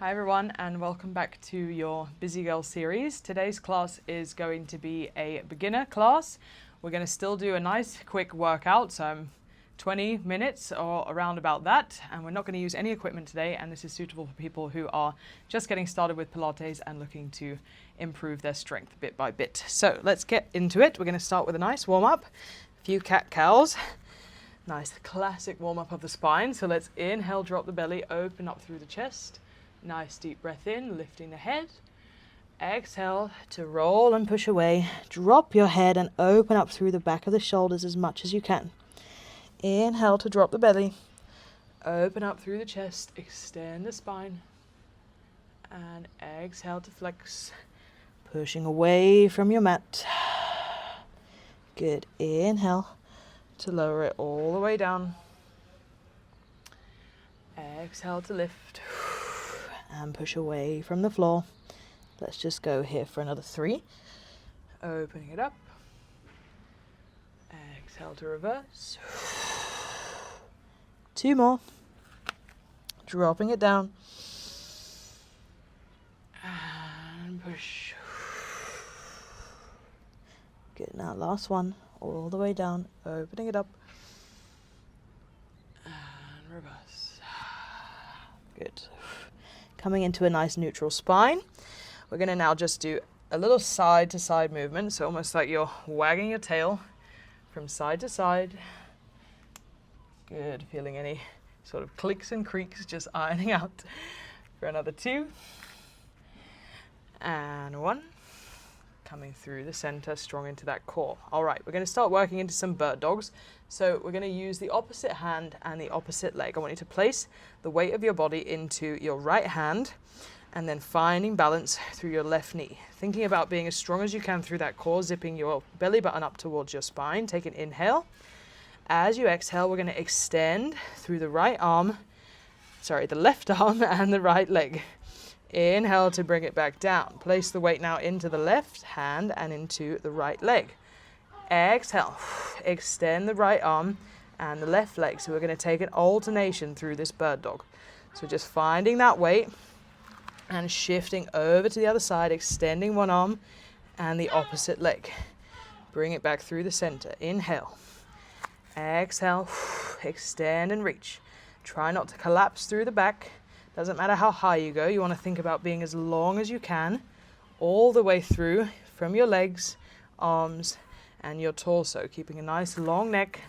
Hi everyone, and welcome back to your Busy Girl series. Today's class is going to be a beginner class. We're going to still do a nice quick workout, so 20 minutes or around about that, and we're not going to use any equipment today, and this is suitable for people who are just getting started with Pilates and looking to improve their strength bit by bit. So let's get into it. We're going to start with a nice warm-up, a few cat-cows. Nice classic warm-up of the spine. So let's inhale, drop the belly, open up through the chest. Nice deep breath in, lifting the head. Exhale to roll and push away. Drop your head and open up through the back of the shoulders as much as you can. Inhale to drop the belly. Open up through the chest. Extend the spine. And exhale to flex. Pushing away from your mat. Good. Inhale to lower it all the way down. Exhale to lift. And push away from the floor. Let's just go here for another 3. Opening it up. Exhale to reverse. 2 more. Dropping it down. And push. Good. Now last one. All the way down. Opening it up. And reverse. Good. Coming into a nice neutral spine. We're going to now just do a little side to side movement. So almost like you're wagging your tail from side to side. Good. Feeling any sort of clicks and creaks, just ironing out. For another 2. And 1. Coming through the center, strong into that core. All right, we're going to start working into some bird dogs. So we're going to use the opposite hand and the opposite leg. I want you to place the weight of your body into your right hand and then finding balance through your left knee. Thinking about being as strong as you can through that core, zipping your belly button up towards your spine. Take an inhale. As you exhale, we're going to extend through the left arm and the right leg. Inhale to bring it back down. Place the weight now into the left hand and into the right leg. Exhale. Extend the right arm and the left leg. So we're going to take an alternation through this bird dog. So just finding that weight and shifting over to the other side, extending one arm and the opposite leg. Bring it back through the center. Inhale. Exhale. Extend and reach. Try not to collapse through the back. Doesn't matter how high you go, you want to think about being as long as you can, all the way through from your legs, arms, and your torso, keeping a nice long neck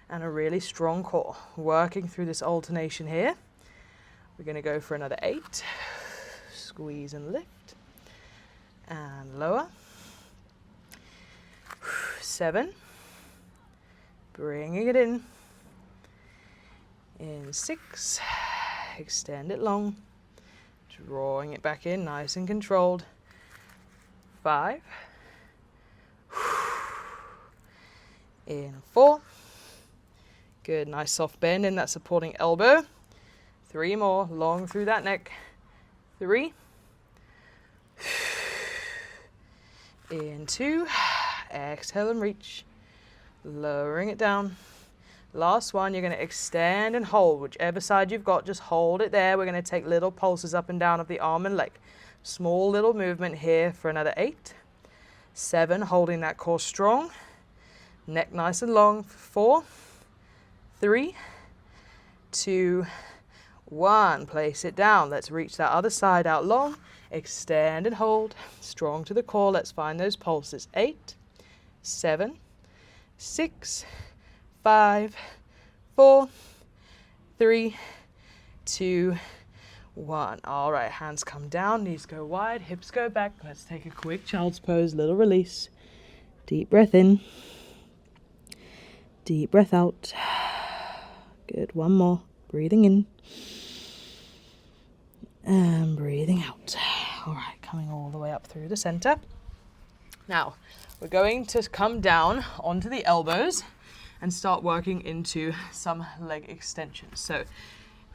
and a really strong core. Working through this alternation here. We're going to go for another 8. Squeeze and lift. And lower. 7. Bringing it in. In 6. Extend it long, drawing it back in, nice and controlled. 5. In 4. Good, nice soft bend in that supporting elbow. 3 more, long through that neck. 3. In 2. Exhale and reach. Lowering it down. Last one, you're going to extend and hold. Whichever side you've got, just hold it there. We're going to take little pulses up and down of the arm and leg. Small little movement here for another 8. 7, holding that core strong. Neck nice and long for 4. 3, 2, 1. Place it down. Let's reach that other side out long. Extend and hold. Strong to the core. Let's find those pulses. 8, 7, 6, 5, 4, 3, 2, 1. All right, hands come down, knees go wide, hips go back. Let's take a quick child's pose, little release. Deep breath in. Deep breath out. Good, one more. Breathing in. And breathing out. All right, coming all the way up through the center. Now, we're going to come down onto the elbows and start working into some leg extensions. So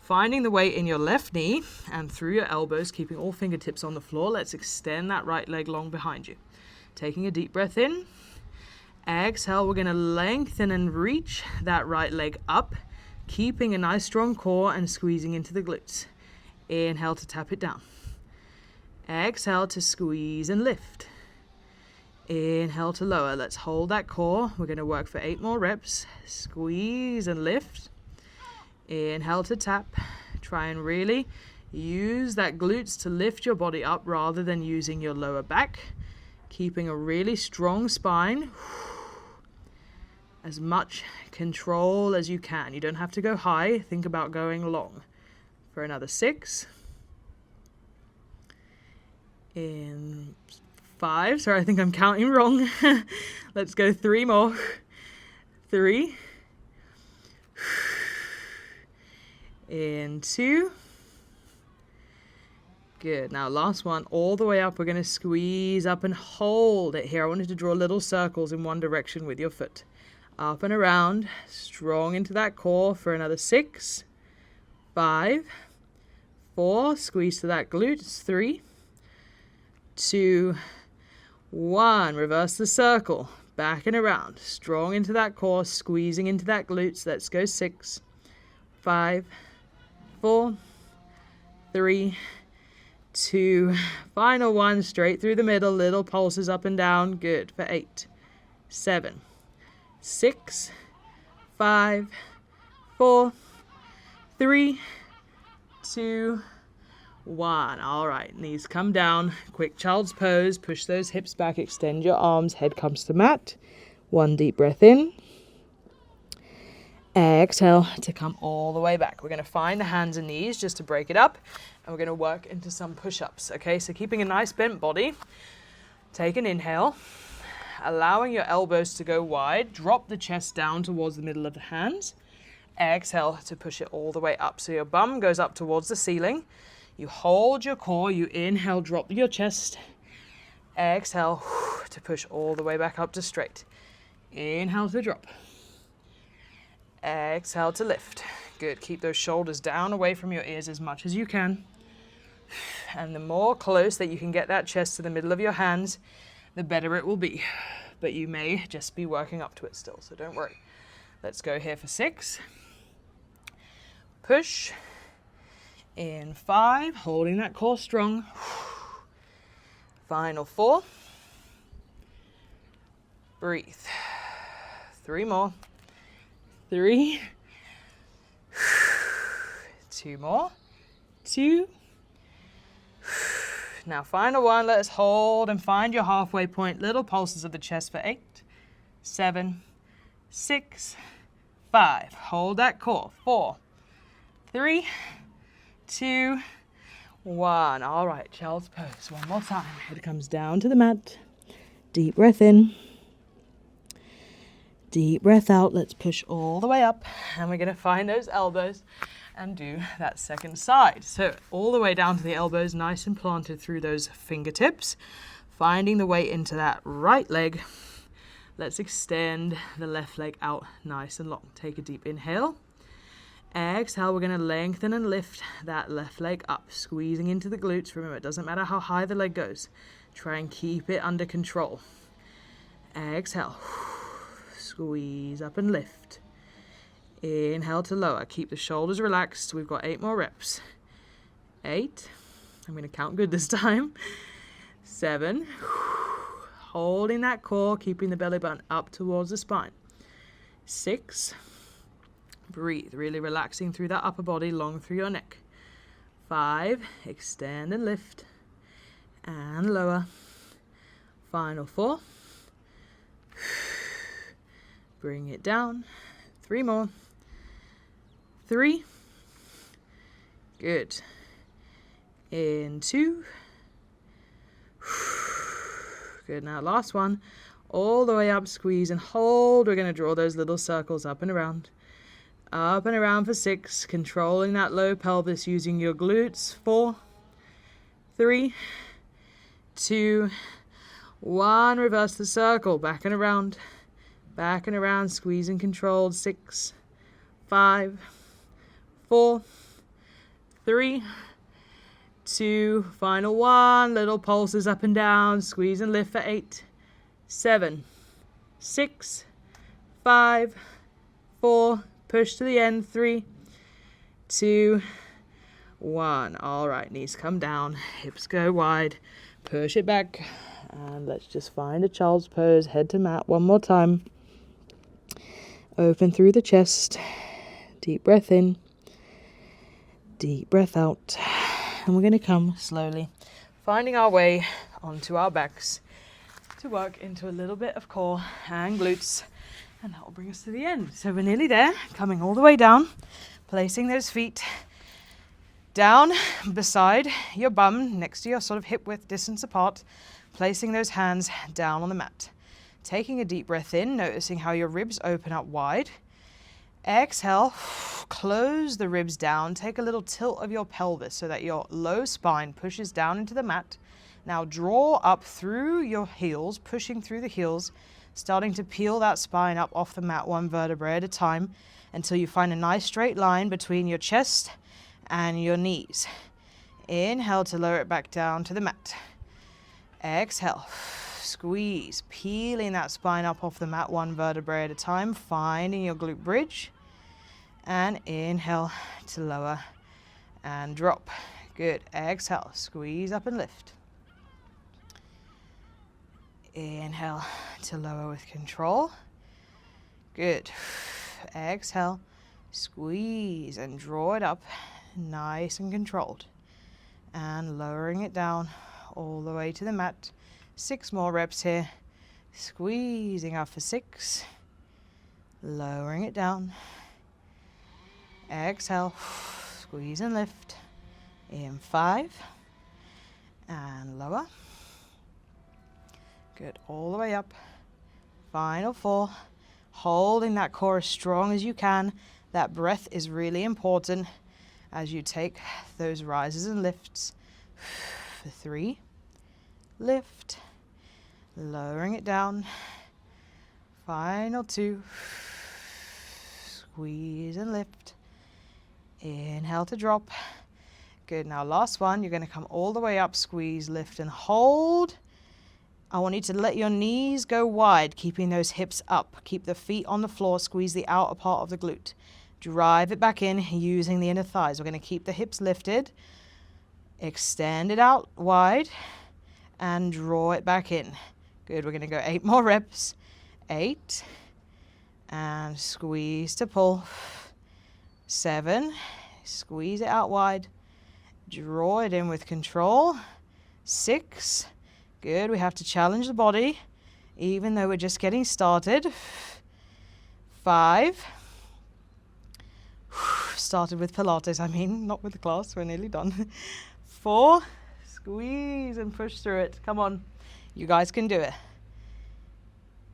finding the weight in your left knee and through your elbows, keeping all fingertips on the floor. Let's extend that right leg long behind you. Taking a deep breath in. Exhale, we're going to lengthen and reach that right leg up, keeping a nice strong core and squeezing into the glutes. Inhale to tap it down. Exhale to squeeze and lift. Inhale to lower. Let's hold that core. We're going to work for 8 more reps. Squeeze and lift. Inhale to tap. Try and really use that glutes to lift your body up rather than using your lower back. Keeping a really strong spine. As much control as you can. You don't have to go high. Think about going long. For another 6. In 5. Sorry, I think I'm counting wrong. Let's go 3 more. 3. In 2. Good. Now last one, all the way up. We're going to squeeze up and hold it here. I wanted to draw little circles in one direction with your foot. Up and around, strong into that core for another 6. 5, 4, squeeze to that glutes, 3, 2, 1, reverse the circle, back and around, strong into that core, squeezing into that glutes, let's go 6, 5, 4, 3, 2, final 1, straight through the middle, little pulses up and down, good, for 8, 7, 6, 5, 4, 3, 2, 1. All right, knees come down. Quick child's pose. Push those hips back. Extend your arms. Head comes to mat. 1 deep breath in. Exhale to come all the way back. We're going to find the hands and knees just to break it up. And we're going to work into some push-ups. Okay, so keeping a nice bent body. Take an inhale. Allowing your elbows to go wide. Drop the chest down towards the middle of the hands. Exhale to push it all the way up. So your bum goes up towards the ceiling. You hold your core. You inhale, drop your chest. Exhale to push all the way back up to straight. Inhale to drop. Exhale to lift. Good. Keep those shoulders down away from your ears as much as you can. And the more close that you can get that chest to the middle of your hands, the better it will be. But you may just be working up to it still, so don't worry. Let's go here for 6. Push. In 5, holding that core strong. Final 4. Breathe. 3 more. 3. 2 more. 2. Now final 1, let's hold and find your halfway point. Little pulses of the chest for 8, 7, 6, 5. Hold that core. 4, 3, 2, 1. All right, child's pose. One more time. Head comes down to the mat. Deep breath in. Deep breath out. Let's push all the way up. And we're going to find those elbows and do that second side. So all the way down to the elbows, nice and planted through those fingertips. Finding the way into that right leg. Let's extend the left leg out nice and long. Take a deep inhale. Exhale, we're going to lengthen and lift that left leg up, squeezing into the glutes. Remember, it doesn't matter how high the leg goes. Try and keep it under control. Exhale. Squeeze up and lift. Inhale to lower. Keep the shoulders relaxed. We've got 8 more reps. 8. I'm going to count good this time. 7. Holding that core, keeping the belly button up towards the spine. 6. Breathe, really relaxing through that upper body, long through your neck. 5. Extend and lift. And lower. Final 4. Bring it down. 3 more. 3. Good. In 2. Good. Now last one. All the way up, squeeze and hold. We're going to draw those little circles up and around. Up and around for 6. Controlling that low pelvis using your glutes. 4. 3. 2. 1. Reverse the circle. Back and around. Back and around. Squeeze and controlled. 6. 5. 4. 3. 2. Final 1. Little pulses up and down. Squeeze and lift for 8. 7. 6. 5. 4. Push to the end. 3. 2. 1. All right, knees come down, hips go wide, push it back, and let's just find a child's pose, head to mat one more time. Open through the chest, deep breath in, deep breath out, and we're going to come slowly, finding our way onto our backs to work into a little bit of core and glutes, and that will bring us to the end. So we're nearly there, coming all the way down, placing those feet down beside your bum, next to your sort of hip width distance apart, placing those hands down on the mat. Taking a deep breath in, noticing how your ribs open up wide. Exhale, close the ribs down, take a little tilt of your pelvis so that your low spine pushes down into the mat. Now draw up through your heels, pushing through the heels, starting to peel that spine up off the mat one vertebrae at a time until you find a nice straight line between your chest and your knees. Inhale to lower it back down to the mat. Exhale, squeeze, peeling that spine up off the mat one vertebrae at a time, finding your glute bridge. And inhale to lower and drop. Good. Exhale, squeeze up and lift. Inhale to lower with control. Good. Exhale, squeeze and draw it up, nice and controlled. And lowering it down all the way to the mat. 6 more reps here. Squeezing up for 6. Lowering it down. Exhale, squeeze and lift. In 5. And lower. Good, all the way up. Final 4. Holding that core as strong as you can. That breath is really important as you take those rises and lifts. For 3. Lift. Lowering it down. Final 2. Squeeze and lift. Inhale to drop. Good, now last one. You're going to come all the way up, squeeze, lift and hold. I want you to let your knees go wide, keeping those hips up. Keep the feet on the floor, squeeze the outer part of the glute. Drive it back in using the inner thighs. We're going to keep the hips lifted. Extend it out wide and draw it back in. Good, we're going to go 8 more reps. 8. And squeeze to pull. 7. Squeeze it out wide. Draw it in with control. 6. Good, we have to challenge the body, even though we're just getting started. 5. Started with Pilates, not with the class, we're nearly done. 4. Squeeze and push through it. Come on, you guys can do it.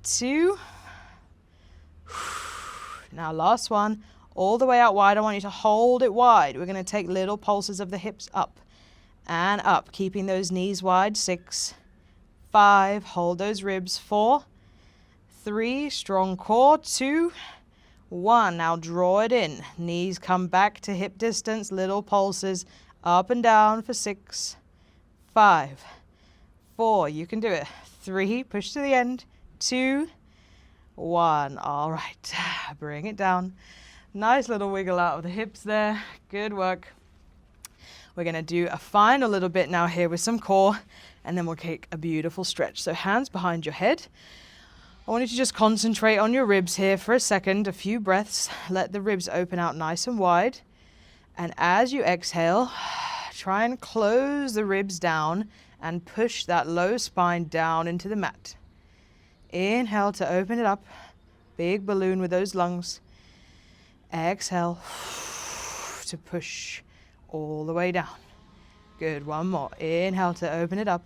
2. Now last one, all the way out wide. I want you to hold it wide. We're going to take little pulses of the hips up and up, keeping those knees wide. 6. 5, hold those ribs. 4, 3, strong core. 2, 1, now draw it in. Knees come back to hip distance, little pulses up and down for 6, 5, 4, you can do it. 3, push to the end. 2, 1, all right, bring it down. Nice little wiggle out of the hips there. Good work. We're going to do a final little bit now here with some core, and then we'll take a beautiful stretch. So hands behind your head. I want you to just concentrate on your ribs here for a second, a few breaths. Let the ribs open out nice and wide. And as you exhale, try and close the ribs down and push that low spine down into the mat. Inhale to open it up. Big balloon with those lungs. Exhale to push all the way down. Good, one more. Inhale to open it up.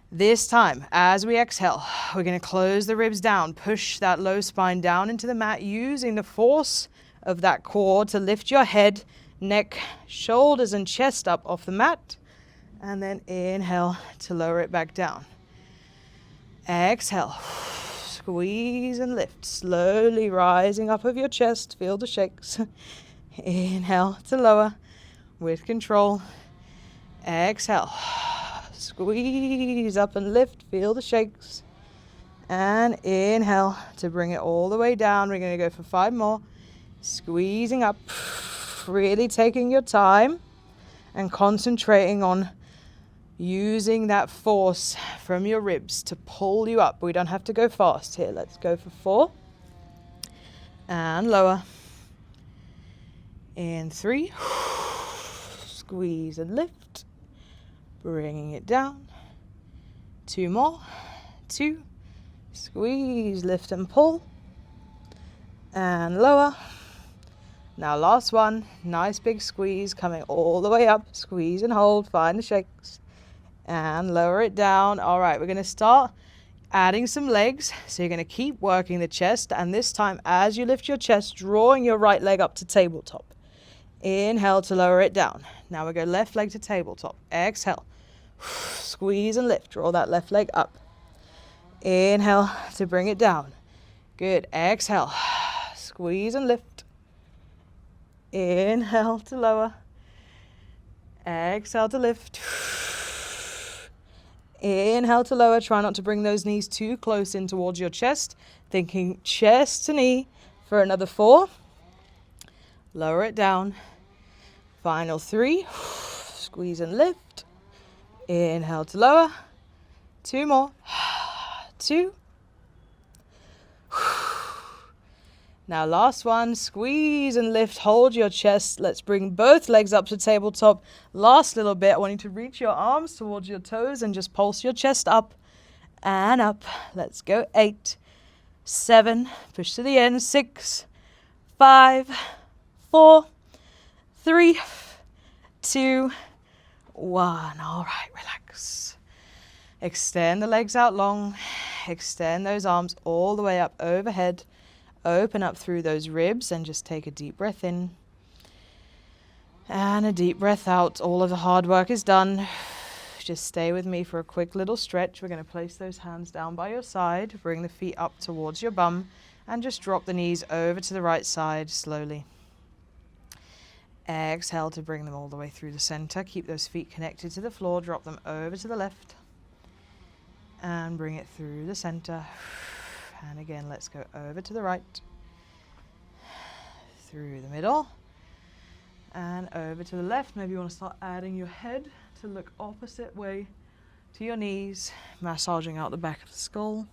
This time, as we exhale, we're going to close the ribs down, push that low spine down into the mat, using the force of that core to lift your head, neck, shoulders, and chest up off the mat. And then inhale to lower it back down. Exhale, squeeze and lift, slowly rising up of your chest, feel the shakes. Inhale to lower with control. Exhale. Squeeze up and lift, feel the shakes. And inhale to bring it all the way down. We're going to go for 5 more. Squeezing up. Really taking your time and concentrating on using that force from your ribs to pull you up. We don't have to go fast here. Let's go for 4. And lower. In 3. Squeeze and lift. Bringing it down. 2 more. 2. Squeeze, lift and pull. And lower. Now last one. Nice big squeeze coming all the way up. Squeeze and hold. Find the shakes. And lower it down. All right, we're going to start adding some legs. So you're going to keep working the chest. And this time, as you lift your chest, drawing your right leg up to tabletop. Inhale to lower it down. Now we go left leg to tabletop. Exhale. Squeeze and lift. Draw that left leg up. Inhale to bring it down. Good. Exhale. Squeeze and lift. Inhale to lower. Exhale to lift. Inhale to lower. Try not to bring those knees too close in towards your chest. Thinking chest to knee for another 4. Lower it down. Final 3. Squeeze and lift. Inhale to lower. 2 more. 2. Now last one, squeeze and lift, hold your chest. Let's bring both legs up to tabletop. Last little bit, I want you to reach your arms towards your toes and just pulse your chest up and up. Let's go. 8, 7, push to the end. 6, 5, 4, 3, 2, 1. All right, relax. Extend the legs out long. Extend those arms all the way up overhead. Open up through those ribs and just take a deep breath in. And a deep breath out. All of the hard work is done. Just stay with me for a quick little stretch. We're going to place those hands down by your side. Bring the feet up towards your bum. And just drop the knees over to the right side slowly. Exhale to bring them all the way through the center. Keep those feet connected to the floor. Drop them over to the left. And bring it through the center. And again, let's go over to the right, through the middle, and over to the left. Maybe you want to start adding your head to look opposite way to your knees, massaging out the back of the skull,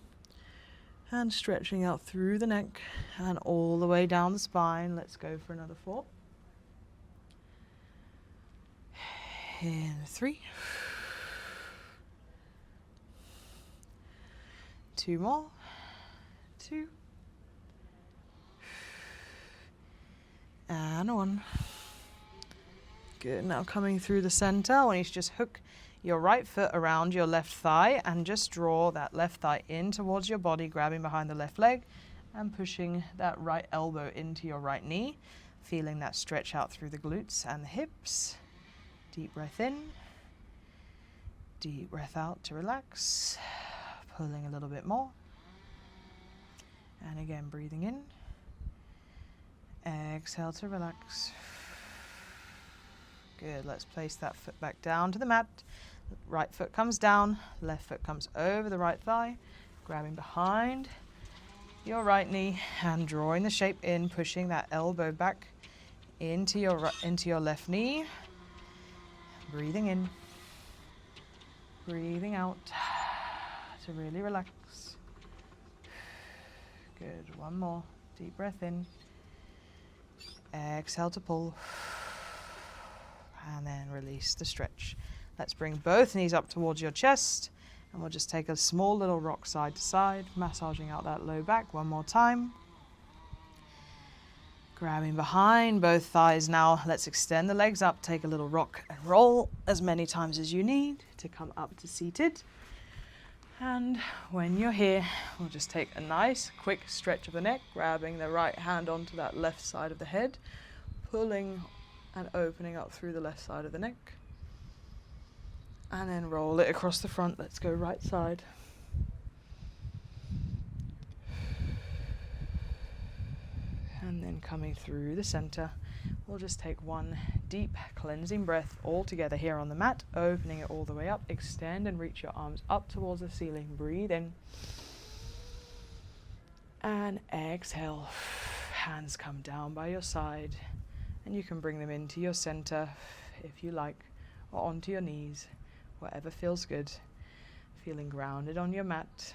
and stretching out through the neck and all the way down the spine. Let's go for another 4. In 3. 2 more. 2. And 1. Good. Now coming through the center, I want you to just hook your right foot around your left thigh and just draw that left thigh in towards your body, grabbing behind the left leg and pushing that right elbow into your right knee, feeling that stretch out through the glutes and the hips. Deep breath in. Deep breath out to relax. Pulling a little bit more. And again, breathing in. Exhale to relax. Good. Let's place that foot back down to the mat. Right foot comes down. Left foot comes over the right thigh. Grabbing behind your right knee and drawing the shape in, pushing that elbow back into your left knee. Breathing in. Breathing out to really relax. Good. 1 more. Deep breath in. Exhale to pull. And then release the stretch. Let's bring both knees up towards your chest. And we'll just take a small little rock side to side, massaging out that low back 1 more time. Grabbing behind both thighs now. Let's extend the legs up. Take a little rock and roll as many times as you need to come up to seated. And when you're here, we'll just take a nice quick stretch of the neck, grabbing the right hand onto that left side of the head, pulling and opening up through the left side of the neck. And then roll it across the front. Let's go right side. And then coming through the center, we'll just take 1 deep cleansing breath all together here on the mat, opening it all the way up. Extend and reach your arms up towards the ceiling. Breathe in. And exhale. Hands come down by your side. And you can bring them into your center if you like, or onto your knees, whatever feels good. Feeling grounded on your mat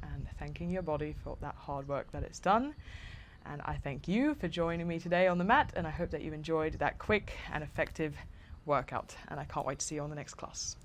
and thanking your body for that hard work that it's done. And I thank you for joining me today on the mat, and I hope that you enjoyed that quick and effective workout. And I can't wait to see you on the next class.